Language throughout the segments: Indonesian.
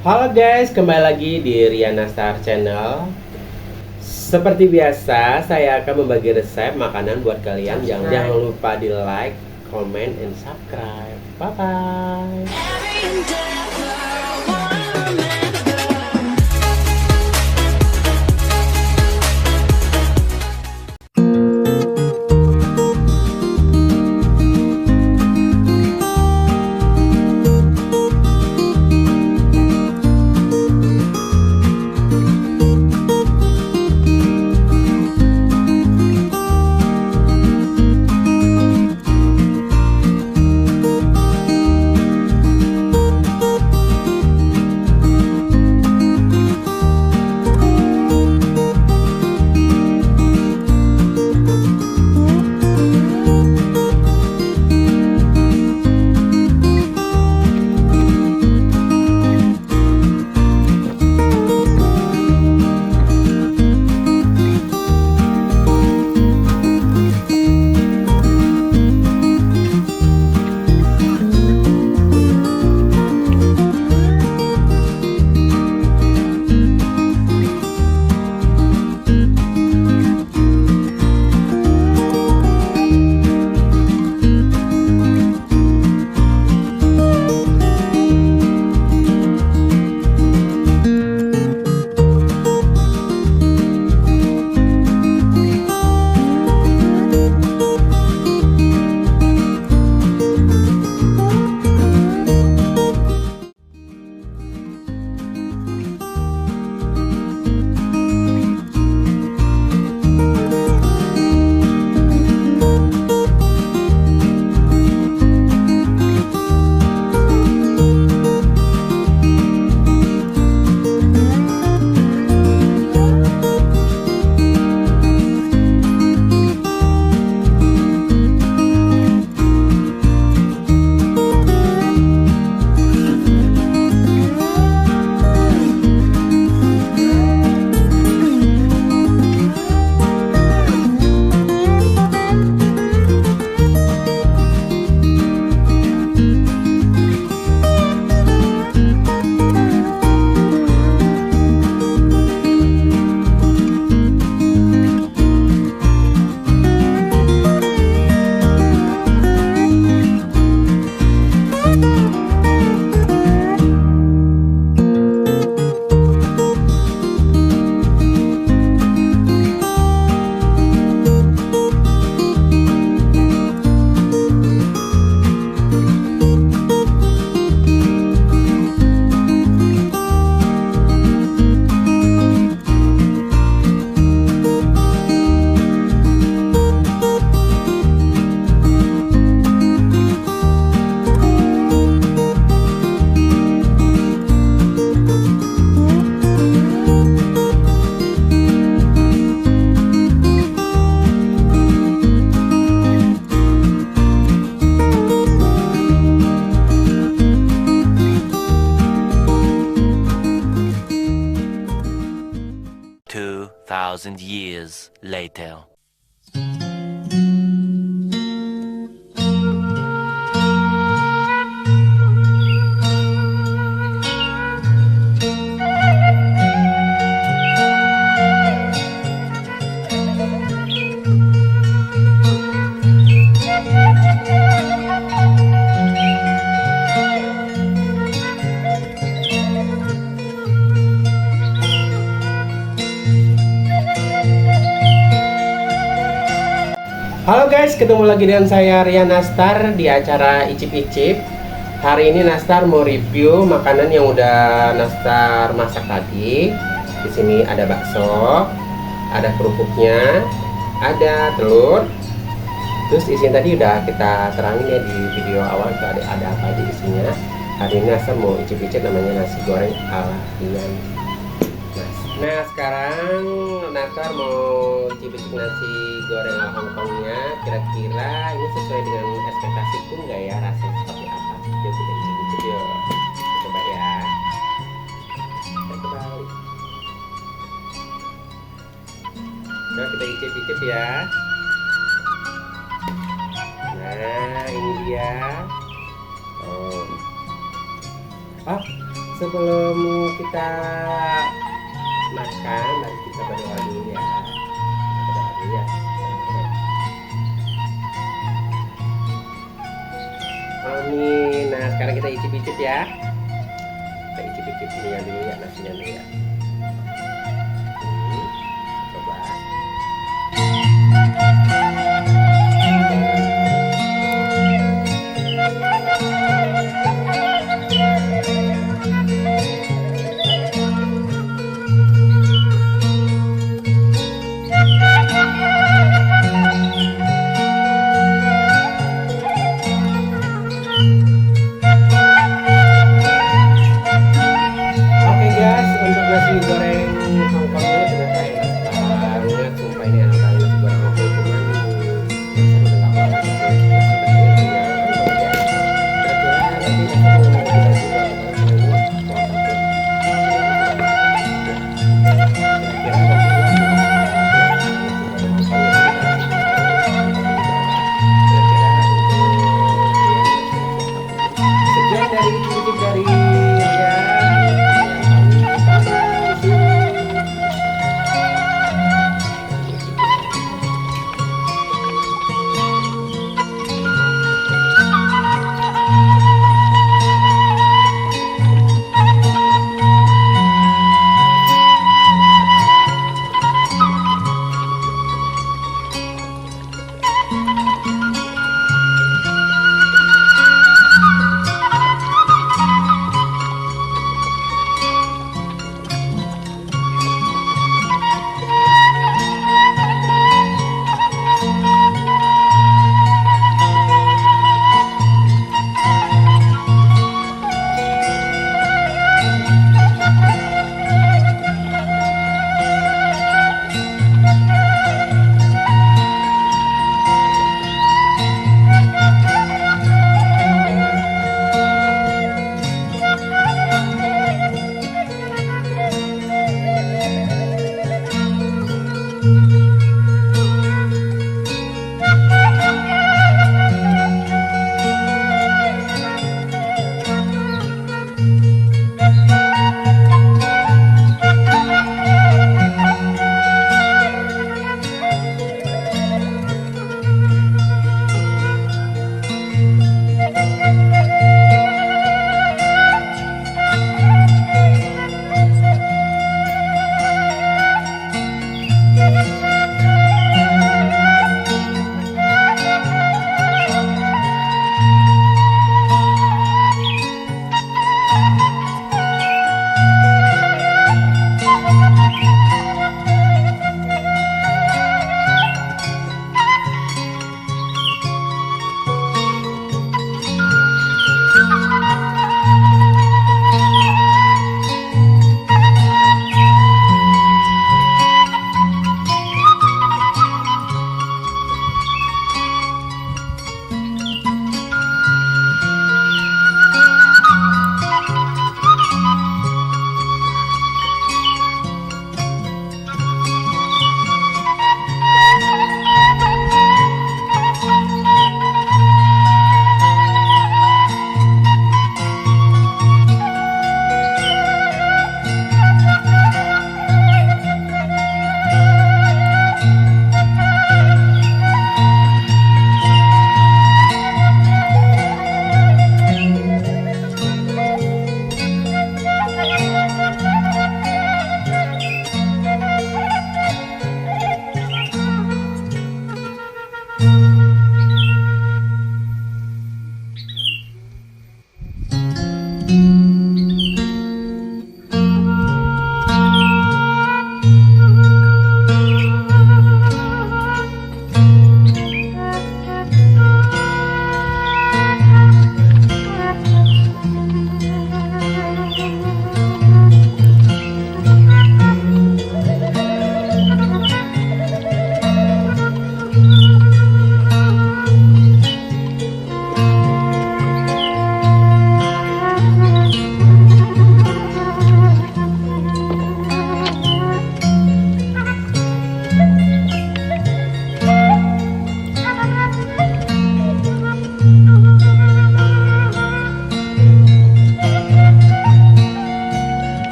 Halo guys, kembali lagi di Riana Star Channel. Seperti biasa, saya akan membagi resep makanan buat kalian. Jangan lupa di like, comment, and subscribe. Bye bye. Thousand years later. Halo guys, ketemu lagi dengan saya Rian Nastar di acara Icip-Icip. Hari ini Nastar mau review makanan yang udah Nastar masak tadi. Di sini ada bakso, ada kerupuknya, ada telur. Terus isinya tadi udah kita terangin ya di video awal itu ada apa aja isinya. Hari ini Nastar mau icip-icip namanya nasi goreng ala Rian. Nah sekarang Nastar mau icip-icip nasi goreng ala Hongkongnya. Kira-kira ini sesuai dengan ekspektasiku nggak ya, rasanya seperti apa? Yuk kita icip-icip yuk. Coba ya. Nah kita icip-icip ya. Nah ini dia. Oh, sebelum kita makan, mari kita berdoa dulu ya. Berdoa dulu ya. Amin. Nah, sekarang kita icip-icip ya. Kita icip-icip ini ya dulu ya, nasinya dulu ya. Coba. Oke guys, untuk nasi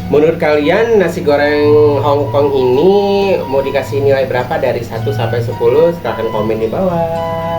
Menurut kalian nasi goreng Hongkong ini mau dikasih nilai berapa dari 1 sampai 10? Silahkan komen di bawah.